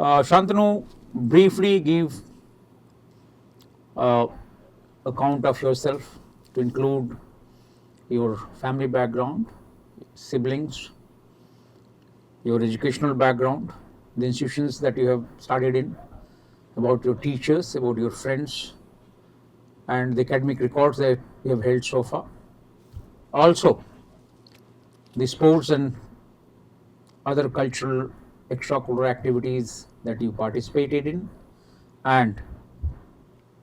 Shantanu, briefly give account of yourself to include your family background, siblings, your educational background, the institutions that you have studied in, about your teachers, about your friends, and the academic records that you have held so far. Also, the sports and other cultural extracurricular activities that you participated in, and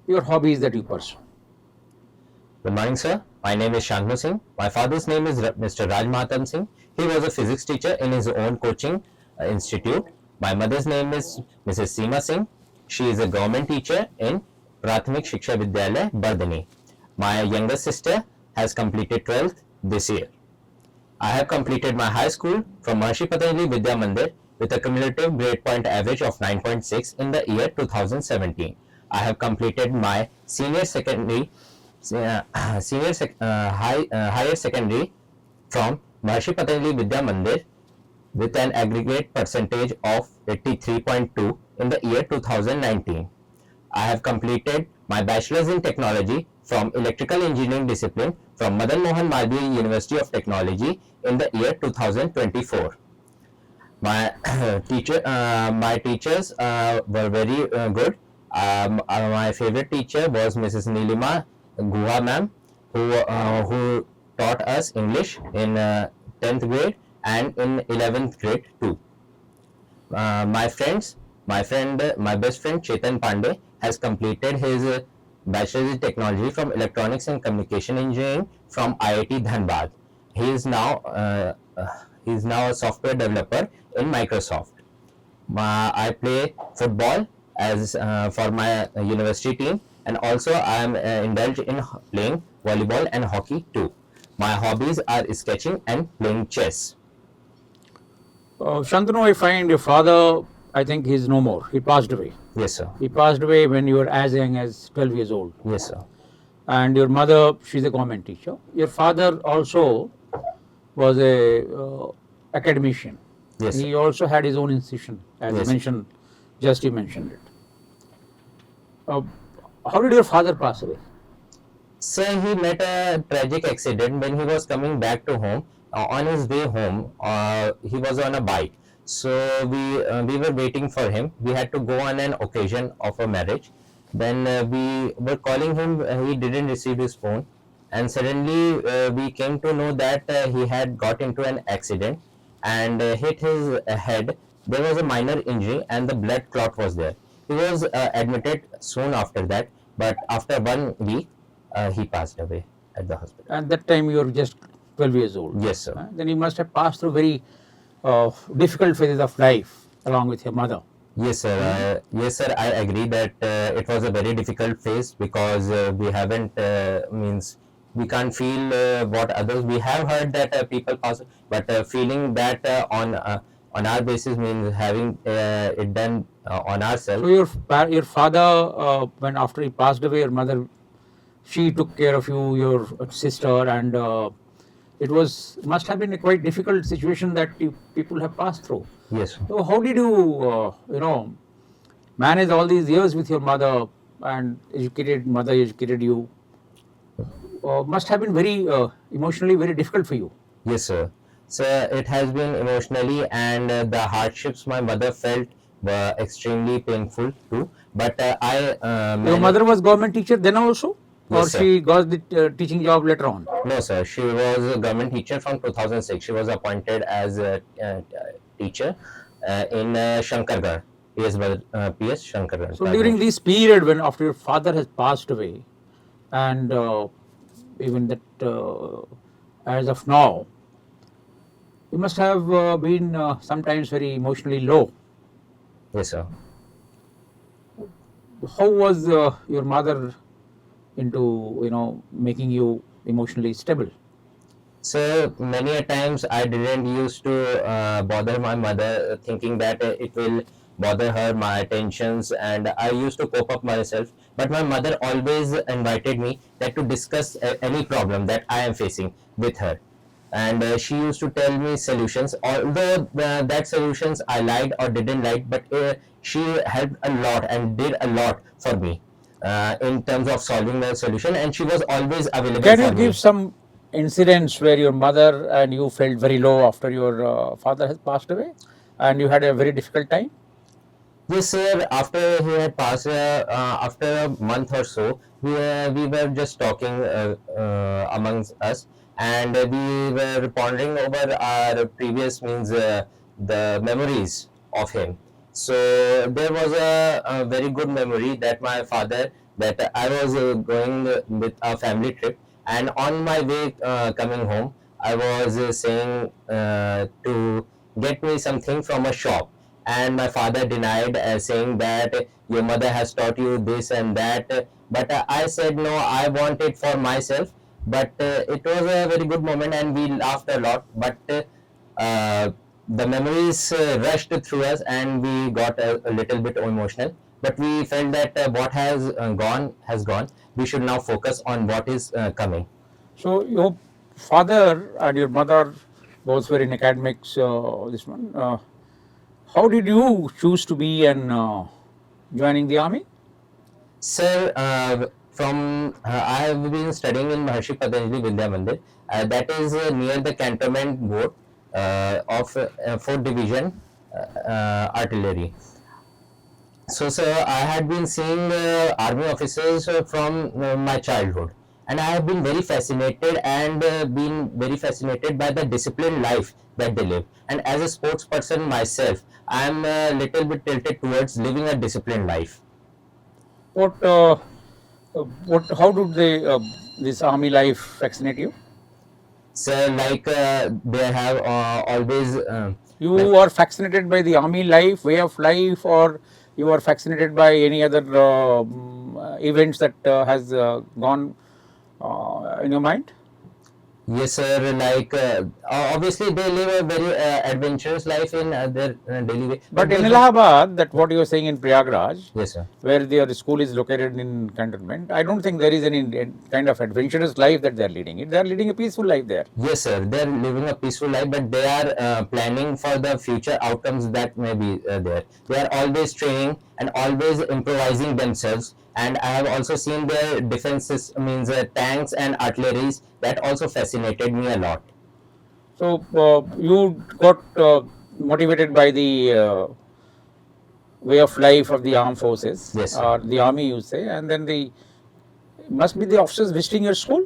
your hobbies that you pursue. Good morning, sir. My name is Shantanu Singh. My father's name is Mr. Raj Mahatma Singh. He was a physics teacher in his own coaching institute. My mother's name is Mrs. Seema Singh. She is a government teacher in Prathmik Shiksha Vidyalaya, Bardhani. My younger sister has completed 12th this year. I have completed my high school from Maharishi Patanjali Vidya Mandir with a cumulative grade point average of 9.6 in the year 2017. I have completed my higher secondary from Maharishi Patanjali Vidya Mandir with an aggregate percentage of 83.2 in the year 2019. I have completed my bachelor's in technology from electrical engineering discipline from Madan Mohan Malviya University of Technology in the year 2024. My teachers were very good. My favorite teacher was Mrs. Nilima Guha ma'am, who taught us English in 10th grade and in 11th grade too. My best friend Chetan Pandey has completed his bachelor's in technology from electronics and communication engineering from IIT Dhanbad. He is now a software developer in Microsoft. I play football as for my university team, and also I am indulged in playing volleyball and hockey too. My hobbies are sketching and playing chess. Shantanu, I find your father, I think he's no more. He passed away. Yes, sir. He passed away when you were as young as 12 years old. Yes, sir. And your mother, she's a government teacher. Your father also was a academician. Yes, He sir. also had his own institution, as Yes. you mentioned, just you mentioned it. How did your father pass away? Sir, he met a tragic accident when he was coming back to home. On his way home, he was on a bike. So we were waiting for him. We had to go on an occasion of a marriage. Then we were calling him. He didn't receive his phone, and suddenly we came to know that he had got into an accident and hit his head. There was a minor injury, and the blood clot was there. He was admitted soon after that, but after 1 week, he passed away at the hospital. At that time, you were just 12 years old. Yes, sir. Then you must have passed through very difficult phases of life along with your mother. Yes, sir. Yes, sir. I agree that it was a very difficult phase because we haven't we can't feel what others. We have heard that people pass, but feeling that on our basis means having it done on ourselves. So your father, when after he passed away, your mother, she took care of you, your sister, and it must have been a quite difficult situation that people have passed through. Yes. So how did you manage all these years with your mother, and mother educated you? Must have been very emotionally very difficult for you. Yes, sir. So it has been emotionally, and the hardships my mother felt were extremely painful too. But Your mother was government teacher then also? Or Yes, sir. she got the teaching job later on? No, sir. She was a government teacher from 2006. She was appointed as a teacher in Shankargarh, PS Shankargarh. So during this period when after your father has passed away, and even that as of now, you must have been sometimes very emotionally low. Yes, sir. How was your mother into making you emotionally stable? So many a times I didn't used to bother my mother, thinking that it will bother her, my attentions, and I used to cope up myself. But my mother always invited me that to discuss any problem that I am facing with her. and she used to tell me solutions, although that solutions I liked or didn't like, but she helped a lot and did a lot for me in terms of solving the solution, and she was always available Can you for give me. some incidents where your mother and you felt very low after your father has passed away and you had a very difficult time? Yes, sir. After he had passed, after a month or so, we were just talking amongst us, and we were pondering over our previous means the memories of him. So there was a very good memory that my father, that I was going with a family trip, and on my way coming home, I was saying to get me something from a shop, and my father denied, saying that your mother has taught you this and that, but I said no, I want it for myself. But it was a very good moment and we laughed a lot, but uh, the memories rushed through us and we got a little bit emotional, but we felt that what has gone. We should now focus on what is coming. So your father and your mother both were in academics. This one. How did you choose to be and joining the army? Sir, I have been studying in Maharshi Patanjali Vidya Mandir. That is near the cantonment board of 4th Division Artillery. So, sir, I had been seeing army officers from my childhood, and I have been very fascinated and been very fascinated by the disciplined life that they live. And as a sports person myself, I am a little bit tilted towards living a disciplined life. What, how did this army life fascinate you? So, like they have always You are fascinated by the army life, way of life, or you are fascinated by any other events that has gone in your mind? yes, sir. Like obviously they live a very adventurous life in their daily way. But in they Allahabad, that what you are saying in Prayagraj, yes, sir. where their school is located in cantonment, I don't think there is any kind of adventurous life that they are leading. They are leading a peaceful life there. Yes, sir. They're living a peaceful life, but they are planning for the future outcomes that may be there. They are always training and always improvising themselves. And I have also seen their defenses, means tanks and artilleries. That also fascinated me a lot. So you got motivated by the way of life of the armed forces, Yes, sir. or the army, you say, and then the must be the officers visiting your school.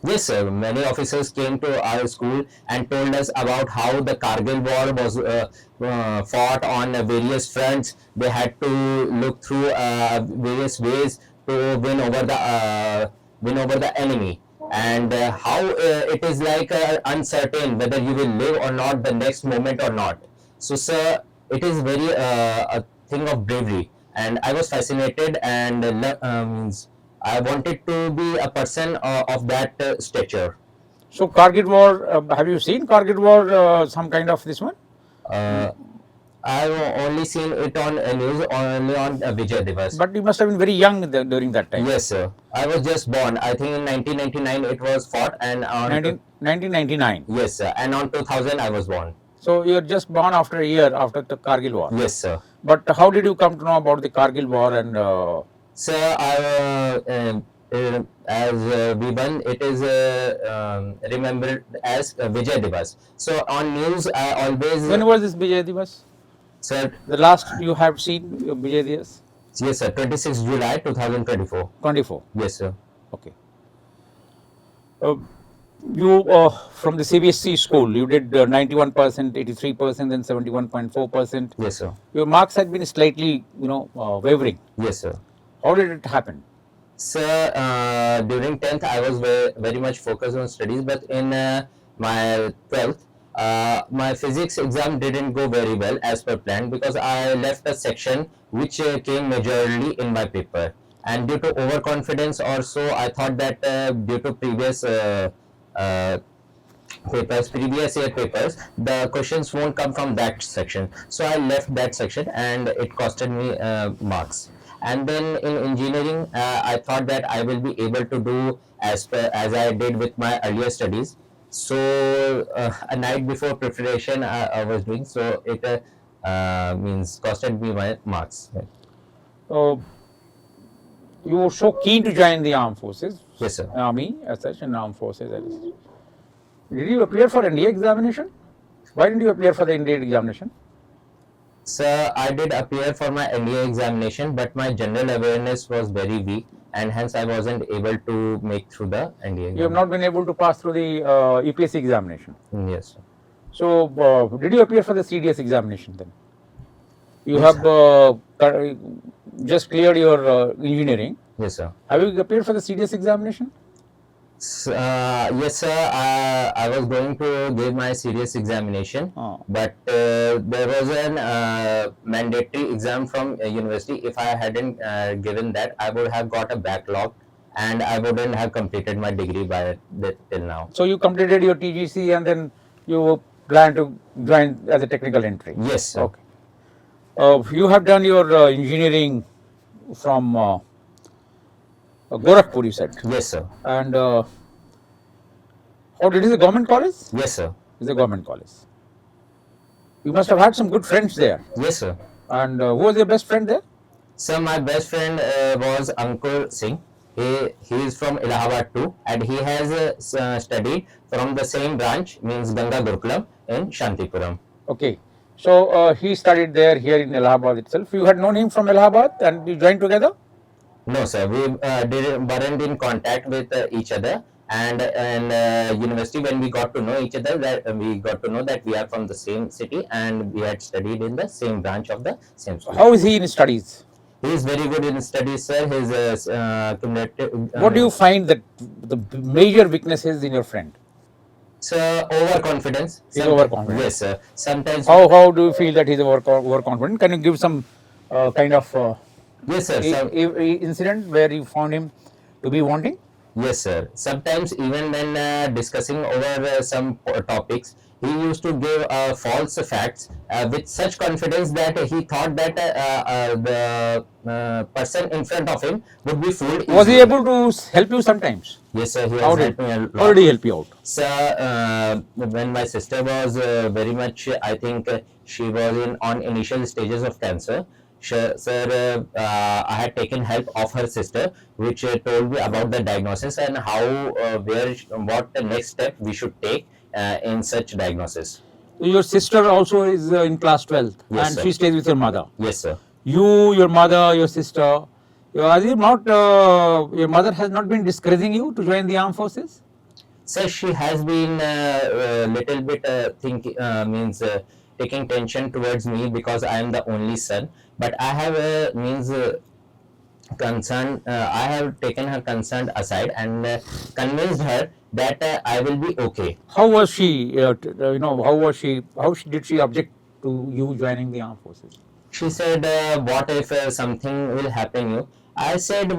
Yes, sir. Many officers came to our school and told us about how the Kargil war was fought on various fronts. They had to look through various ways to win over the enemy, and how it is like uncertain whether you will live or not the next moment or not. So, sir, it is very a thing of bravery, and I was fascinated and I wanted to be a person of that stature. So Kargil war, have you seen Kargil war? Some kind of this one. Uh, I've only seen it on news, only on Vijay Divas. But you must have been very young during that time. Yes, sir. I was just born. I think in 1999 it was fought, and on 1999. yes, sir. And on 2000 I was born. So you are just born after a year after the Kargil war. Yes, sir. But how did you come to know about the Kargil war and? Sir, as V1, it is remembered as Vijay Divas. So on news, I always. When was this Vijay Divas? Sir, The last you have seen Vijay Divas? yes, sir. 26 July 2024. 24. Yes, sir. Okay. You from the CBSE school, you did 91%, 83%, then 71.4%. Yes, sir. Your marks had been slightly, wavering. Yes, sir. How did it happen? Sir, during 10th, I was very much focused on studies, but in my 12th, my physics exam didn't go very well as per plan, because I left a section which came majorly in my paper. And due to overconfidence or so, I thought that due to previous previous year papers, the questions won't come from that section. So I left that section and it costed me marks. And then in engineering, I thought that I will be able to do as I did with my earlier studies. So a night before preparation I was doing, so it means costed me my marks. Right? Uh, you were so keen to join the armed forces, Yes, sir. army as such, and armed forces. Did you appear for NDA examination? Why didn't you appear for the NDA examination? Sir, I did appear for my NDA examination, but my general awareness was very weak, and hence I wasn't able to make through the NDA examination. You have not been able to pass through the EPSC examination. Yes, sir. So, did you appear for the CDS examination then? You Yes, have just cleared your engineering. Yes, sir. Have you appeared for the CDS examination? Yes, sir. I was going to give my serious examination, Oh. but there was an mandatory exam from university. If I hadn't given that, I would have got a backlog, and I wouldn't have completed my degree by till now. So, you completed your TGC and then you plan to join as a technical entry. Yes, sir. Okay. You have done your engineering from Gorakhpur, you said. Yes, sir. And it is a government college? Yes, sir. It's a government college. You must have had some good friends there. Yes, sir. And who was your best friend there? So my best friend was Ankur Singh. He is from Allahabad too, and he has studied from the same branch, means Ganga Gurukulam in Shantipuram. Okay. So he studied there here in Allahabad itself. You had known him from Allahabad and you joined together? No, sir. We weren't in contact with each other, and in university when we got to know each other, that we got to know that we are from the same city and we had studied in the same branch of the same school. How is he in studies? He is very good in studies, sir. His cumulative. What do you find that the major weaknesses in your friend? So overconfidence. He's overconfident. Yes, sir. Sometimes. How do you feel that he's overconfident? Can you give some kind of Yes, sir. incident where you found him to be wanting? Yes, sir. Sometimes even when discussing over some topics, he used to give false facts with such confidence that he thought that the person in front of him would be fooled. Was he easily. able to help you sometimes? Yes, sir. He has How helped me a lot. did he help you out? Sir, when my sister was very much, I think she was on initial stages of cancer. Sir, I had taken help of her sister, which told me about the diagnosis and how, what the next step we should take in such diagnosis. Your sister also is in class 12th Yes, and sir. she stays with your mother. Yes, sir. You, your mother, your sister, your mother has not been discouraging you to join the armed forces? Sir, she has been little bit taking tension towards me because I am the only son. But I have concern. I have taken her concern aside and convinced her that I will be okay. How was she? Did she object to you joining the armed forces? She said, "What if something will happen you?" I said,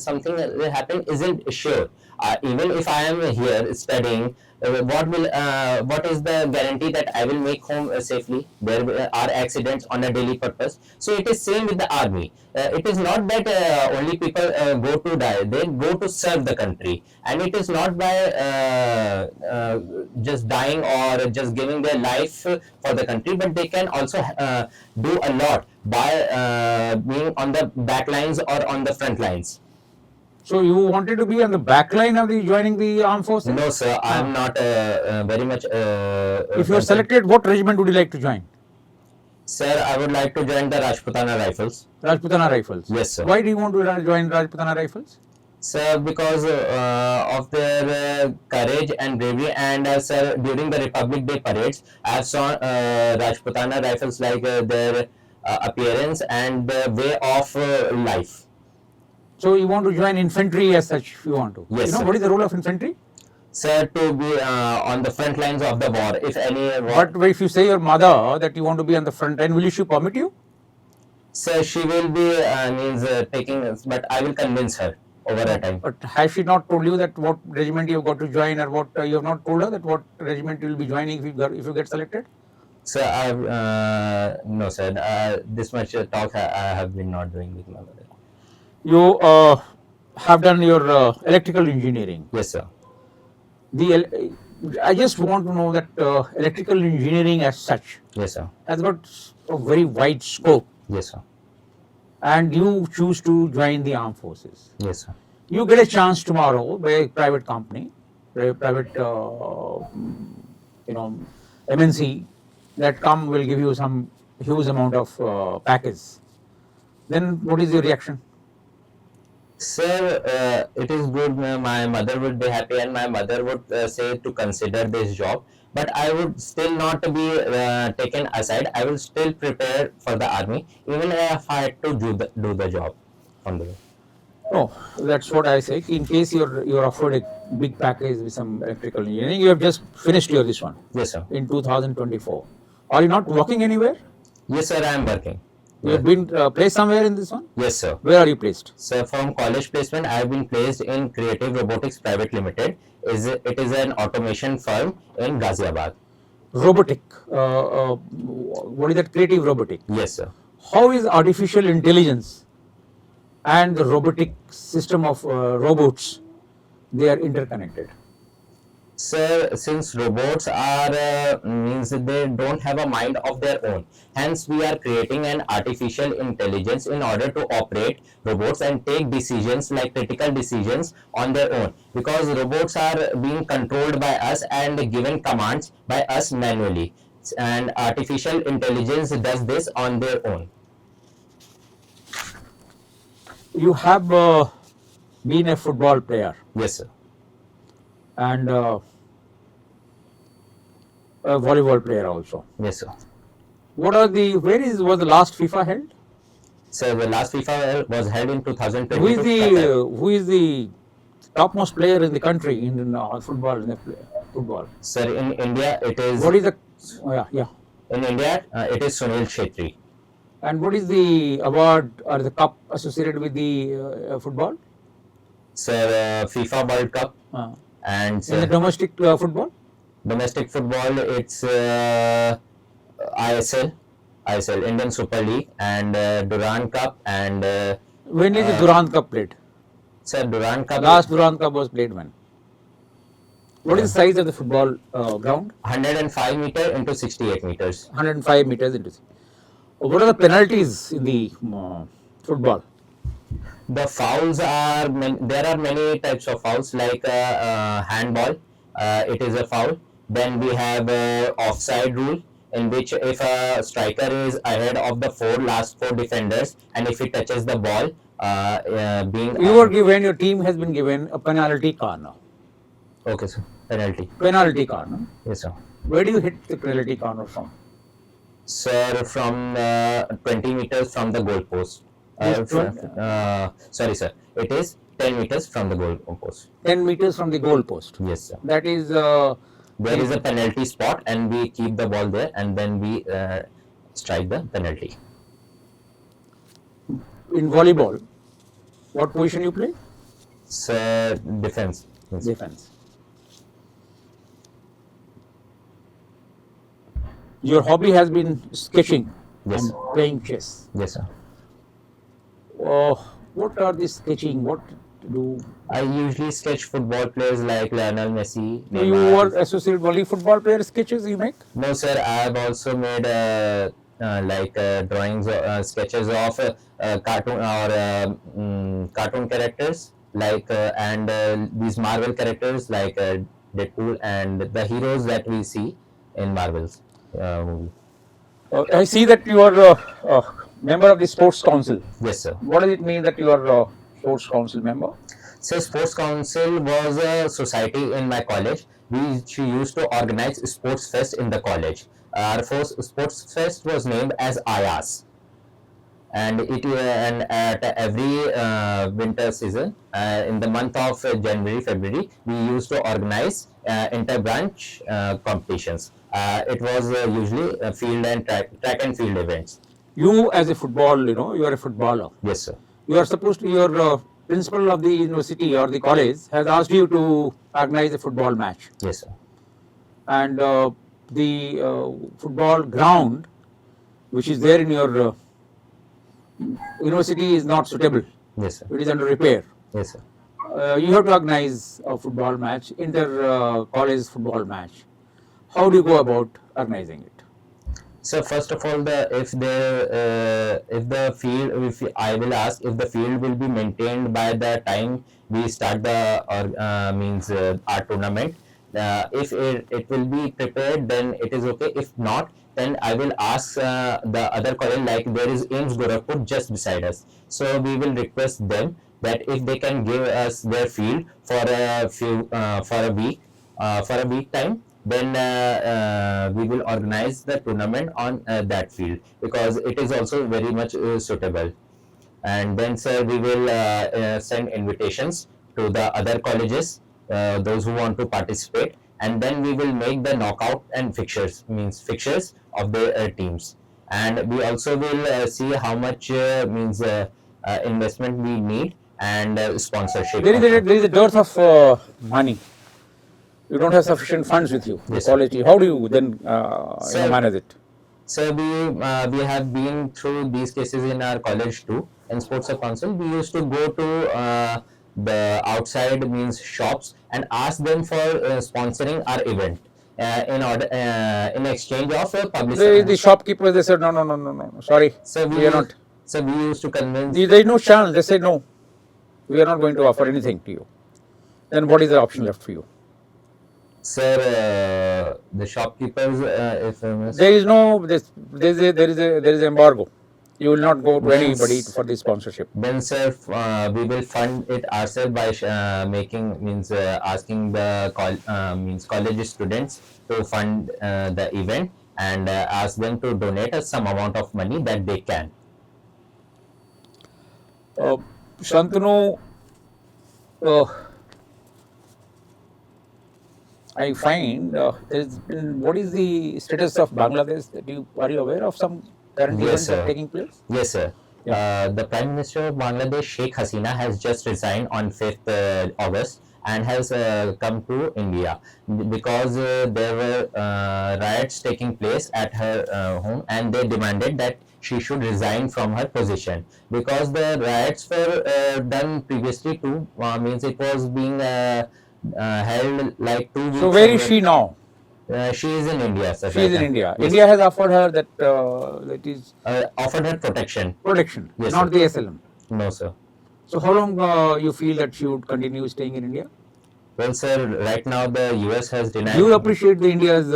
something will happen isn't sure. Even if I am here studying, what is the guarantee that I will make home safely? There are accidents on a daily purpose. So it is same with the army. It is not that only people go to die; they go to serve the country, and it is not by just dying or just giving their life for the country, but they can also do a lot by being on the back lines or on the front lines. So you wanted to be on the back line of joining the armed forces? No, sir. I am not very much. If you are selected, what regiment would you like to join? Sir, I would like to join the Rajputana Rifles. Rajputana Rifles? Yes, sir. Why do you want to join Rajputana Rifles? Sir, because of their courage and bravery, and sir, during the Republic Day parades, I have saw Rajputana Rifles like their appearance and the way of life. So you want to join infantry as such, if you want to? Yes, You know, sir. what is the role of infantry? Sir, to be on the front lines of the war. If any war. But if you say your mother that you want to be on the front line, will she permit you? Sir, she will be taking, but I will convince her over a time. But has she not told you that what regiment you have got to join, or what you have not told her that what regiment you will be joining if you get selected? Sir, no, sir. This much talk I have been not doing with my mother. You have done your electrical engineering. Yes, sir. I just want to know that electrical engineering as such Yes, sir. has got a very wide scope, Yes, sir. and you choose to join the armed forces. Yes, sir. You get a chance tomorrow by a private company, by a private, MNC that will give you some huge amount of package. Then what is your reaction? Sir, it is good. My mother would be happy, and my mother would say to consider this job. But I would still not be taken aside. I will still prepare for the army, even if I had to do the job on the way. No, that's what I say. In case you're offered a big package with some electrical engineering, you have just finished your this one Yes, sir. in 2024. Are you not working anywhere? Yes, sir. I am working. You have been placed somewhere in this one? Yes, sir. Where are you placed? So from college placement, I have been placed in Creative Robotics Private Limited. It is an automation firm in Ghaziabad. Robotic. What is that? Creative robotic. Yes, sir. How is artificial intelligence and the robotic system of robots, they are interconnected? Sir, since robots are means they don't have a mind of their own, hence we are creating an artificial intelligence in order to operate robots and take decisions like critical decisions on their own, because robots are being controlled by us and given commands by us manually, and artificial intelligence does this on their own. You have been a football player Yes, sir. and a volleyball player also. Yes, sir. Was the last FIFA held? So the last FIFA was held in 2022. Who is the topmost player in the country in football? Football. Sir, in India it is. What is the? Yeah. In India, it is Sunil Shetty. And what is the award or the cup associated with the football? Sir, FIFA World Cup and In the domestic football? domestic football, it's ISL, Indian Super League, and Durand Cup, and When is the Durand Cup played? sir, Durand Cup. Last Durand Cup was played when? What is the size of the football ground? 105 meter into 68 meters. 105 meters into. What are the penalties in the football? The fouls are there are many types of fouls, like handball. It is a foul. Then we have offside rule, in which if a striker is ahead of the last four defenders, and if he touches the ball, Your team has been given a penalty corner. Okay, sir. Penalty. Penalty corner. Yes, sir. Where do you hit the penalty corner from? Sir, from 20 meters from the goal post. Sorry, sir. It is 10 meters from the goal post. 10 meters from the goal post. Yes, sir. That is. There is a penalty spot, and we keep the ball there, and then we strike the penalty. In volleyball, what position you play? Sir, defense. Yes. Defense. Your hobby has been sketching Yes. and playing chess. Yes, sir. What are the sketching? What do I usually sketch football players like Lionel Messi. you Neymar. were associated only football player sketches you make? No, sir. I have also made drawings, sketches of cartoon or cartoon characters, like and these Marvel characters like Deadpool and the heroes that we see in Marvel's movie. I see that you are a member of the sports council. Yes, sir. What does it mean that you are a sports council member? So, Sports Council was a society in my college. We used to organize sports fest in the college. Our first sports fest was named as IAS, and at every winter season, in the month of January, February, we used to organize inter-branch competitions. It was usually field and track and field events. You as a football, you are a footballer. Yes, sir. You are supposed to, your principal of the university or the college has asked you to organize a football match. Yes, sir. And the football ground, which is there in your university, is not suitable. Yes, sir. It is under repair. Yes, sir. you have to organize a football match, inter-college football match. How do you go about organizing it? So first of all, I will ask if the field will be maintained by the time we start the our tournament. If it will be prepared, then it is okay. If not, then I will ask the other college, like there is AIMS Gorakhpur just beside us. So we will request them that if they can give us their field for a week time, then we will organize the tournament on that field, because it is also very much suitable. And then, sir, we will send invitations to the other colleges, those who want to participate, and then we will make the knockout and fixtures of the teams. And we also will see how much investment we need, and sponsorship. There is a dearth of money. You don't have sufficient funds with you. Yes, The college. How do you then manage it? So we have been through these cases in our college too. In Sports Council, we used to go to the outside shops and ask them for sponsoring our event in exchange of publicity. The shopkeepers, they said, no, sorry, So we are not. So we used to convince. There is no chance. They say, no, we are not going to offer anything to you. Then what is the option left for you? Sir, the shopkeepers, if There is no, there is embargo. You will not go to anybody for the sponsorship. Then, sir, we will fund it ourselves by asking the college students to fund the event, and ask them to donate us some amount of money that they can. Shantanu, I find what is the status of Bangladesh? Are you aware of some current events that are taking place? Yes, sir. The Prime Minister of Bangladesh, Sheikh Hasina, has just resigned on 5th August and has come to India, because there were riots taking place at her home, and they demanded that she should resign from her position, because the riots were done previously too. It was being held like 2 weeks. So where is she now? She is in India, sir. She is in India. Yes. India has offered her offered her protection. Protection, yes, not sir. the asylum. No, sir. So how long you feel that she would continue staying in India? Well, sir, right now the US has denied. Do you appreciate the India's?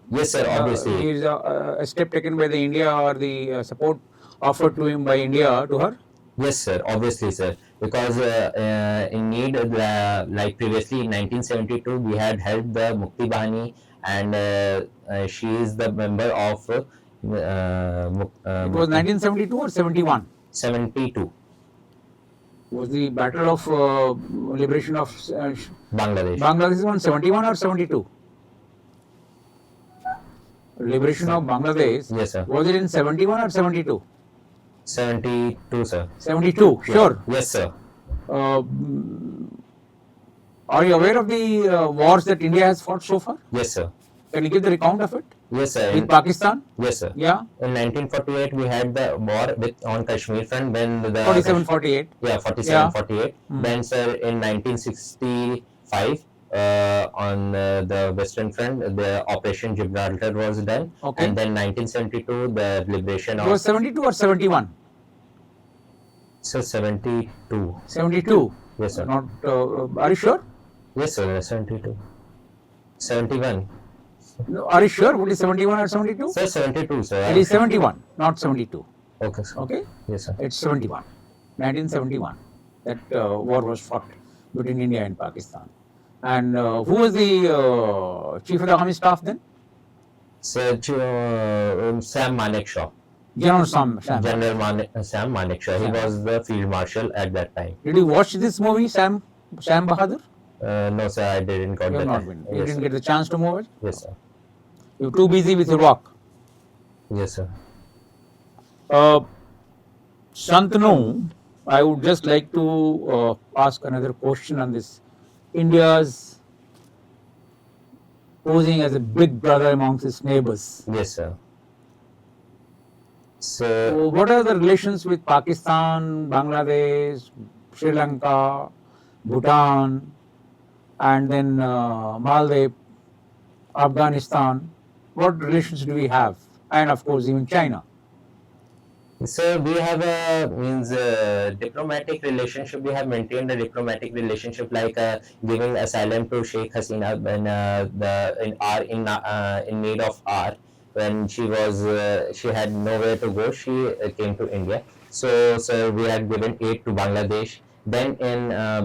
Yes, sir. Obviously. Is a step taken by the India, or the support offered to him by India to her? Yes, sir. Obviously, sir. Because in need, like previously in 1972, we had helped the Mukti Bahani, and she is the member of. It was 1972 or 71? 72. Was the Battle of Liberation of Bangladesh. Bangladesh on 71 or 72? Liberation of Bangladesh. Yes, sir. Was it in 71 or 72? 72, sir. 72, sure. Yes, sir. Are you aware of the wars that India has fought so far? Yes, sir. Can you give the recount of it? Yes, sir. With Pakistan? Yes, sir. Yeah. In 1948, we had the war on Kashmir front, when the 47-48. Yeah, 47-48. Then, sir, in 1965, on the Western Front, the Operation Gibraltar was done. Okay. And then 1972, the liberation of. It was 72 or 71? So 72. 72. Yes, sir. Not. Are you sure? Yes, sir. 72. 71. No, are you sure? What is 71 or 72? Sir, 72, sir. It is 71, not 72. Okay, sir. Okay? Yes, sir. It's 71. 1971. That war was fought between India and Pakistan. And who was the Chief of the Army Staff then? Sir, Sam Manekshaw. General Sam. Sam Manekshaw. He was the field marshal at that time. Did you watch this movie, Sam Bahadur? No, sir, I didn't got You that. not been. You Yes, didn't sir. get the chance to watch it? Yes, sir. You were too busy with your work. Yes, sir. Shantanu, I would just like to ask another question on this. India's posing as a big brother amongst its neighbors. Yes, sir. So what are the relations with Pakistan, Bangladesh, Sri Lanka, Bhutan, and then Maldives, Afghanistan. What relations do we have? And of course, even China. So we have a diplomatic relationship. We have maintained a diplomatic relationship, like giving asylum to Sheikh Hasina when in need of R, when she had nowhere to go. She came to India. So we had given aid to Bangladesh. Then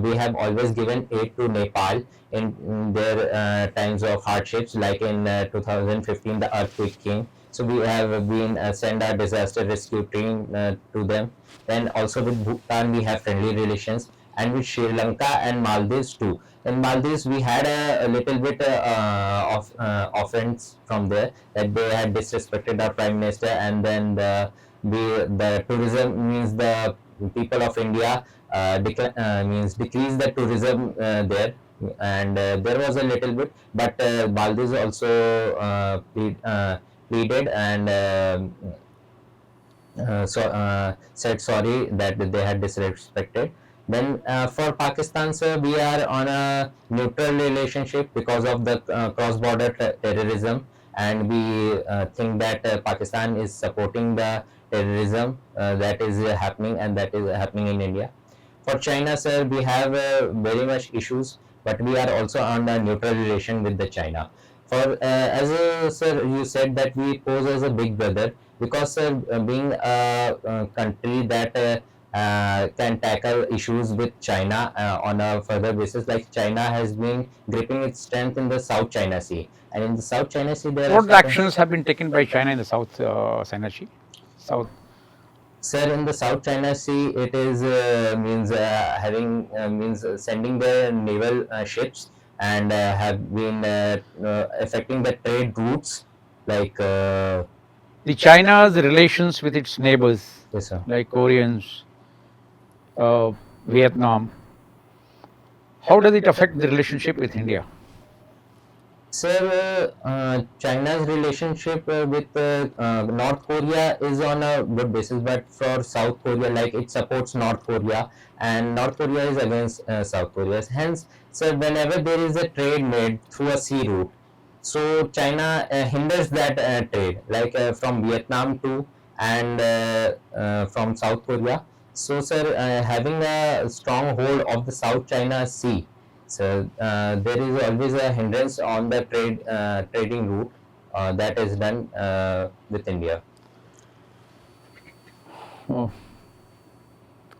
we have always given aid to Nepal in their times of hardships, like in 2015 the earthquake came. So we have been send our disaster rescue team to them. Then also with Bhutan we have friendly relations, and with Sri Lanka and Maldives too. In Maldives we had a little bit of offense from there, that they had disrespected our prime minister, and then the tourism means the people of India decrease the tourism there, and there was a little bit, but Maldives also pleaded and said sorry that they had disrespected. Then for Pakistan, sir, we are on a neutral relationship because of the cross-border terrorism, and we think that Pakistan is supporting the terrorism that is happening, and that is happening in India. For China, sir, we have very much issues, but we are also on a neutral relation with the China. For sir, you said that we pose as a big brother, because being a country that can tackle issues with China on a further basis, like China has been gripping its strength in the South China Sea, and in the South China Sea there What are actions have been taken by China in the South China Sea? South. Sir, in the South China Sea, it is sending their naval ships, and have been affecting the trade routes, like The China's relations with its neighbors, yes, sir. like Koreans, Vietnam. How does it affect the relationship with India? Sir, China's relationship with North Korea is on a good basis, but for South Korea, like, it supports North Korea, and North Korea is against South Korea. Hence, sir, whenever there is a trade made through a sea route, so China hinders that trade, like from Vietnam to, and from South Korea. So, sir, having a strong hold of the South China Sea, so there is always a hindrance on the trading route that is done with India. Oh.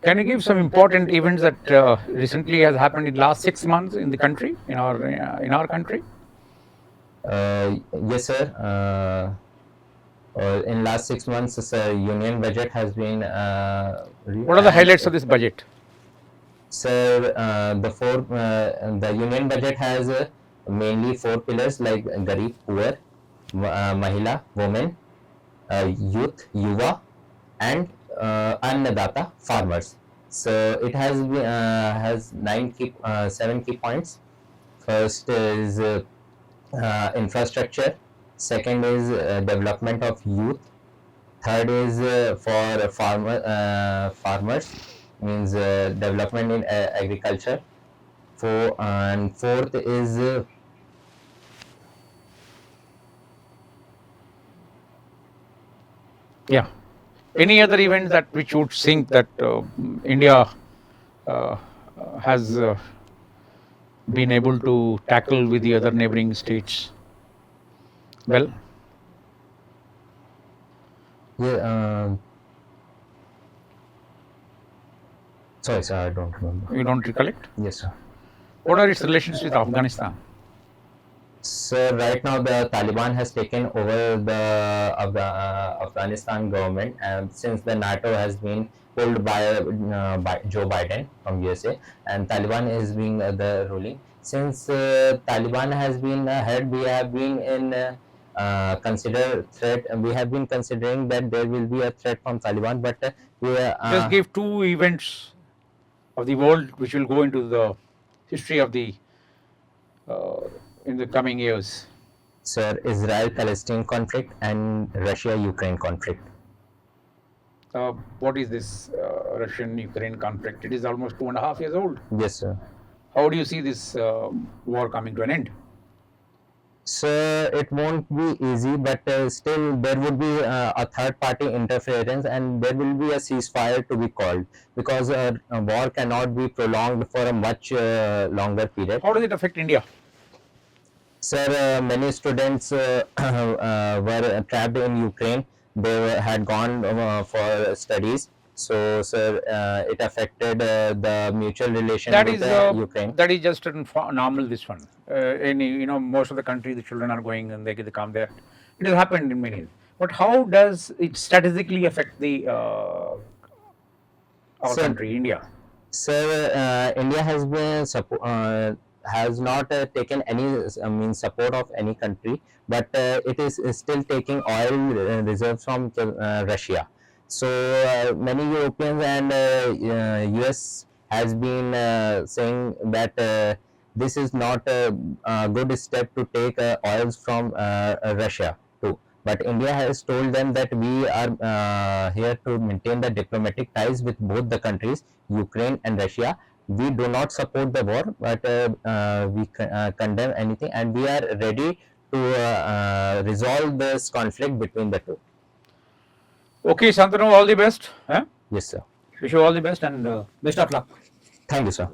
Can you give some important events that recently has happened in the last 6 months in the country, in our country? Yes, sir. In last 6 months, sir, union budget has been. What are the highlights of this budget? Sir, the union budget has mainly 4 pillars, like Garib, poor, Mahila, women, youth, Yuva, and Annadata, farmers. So it has 7 key points. First is infrastructure. Second is development of youth. Third is for farmers, means development in agriculture. And fourth is Yeah. Any other event that which would think that India has been able to tackle with the other neighboring states? Well, yeah. Sorry, sir, I don't remember. you don't recollect? Yes, sir. What are its relations with Afghanistan? So right now the Taliban has taken over the Afghanistan government, and since the NATO has been pulled by Joe Biden from USA, and Taliban is being the ruling. Since Taliban has been ahead, we have been in consider threat. We have been considering that there will be a threat from Taliban, but we Just give 2 events of the world which will go into the history of the in the coming years. Sir, Israel-Palestine conflict and Russia-Ukraine conflict. What is this Russian-Ukraine conflict? It is almost 2.5 years old. Yes, sir. How do you see this war coming to an end? So it won't be easy, but still there would be a third party interference, and there will be a ceasefire to be called, because a war cannot be prolonged for a much longer period. How does it affect India? Sir, many students were trapped in Ukraine. They had gone for studies. So, sir, it affected the mutual relation That with is Ukraine. that is just a normal. This one, most of the countries, the children are going and they come there. It has happened in many. But how does it strategically affect the our Sir, country, India? Sir, India has been has not taken any support of any country, but it is still taking oil reserves from Russia. So many Europeans and US has been saying that this is not a good step to take oils from Russia too. But India has told them that we are here to maintain the diplomatic ties with both the countries, Ukraine and Russia. We do not support the war, but we condemn anything, and we are ready to resolve this conflict between the two. Okay, Santanu, all the best. Yes, sir. Wish you all the best and best of luck. Thank you, sir.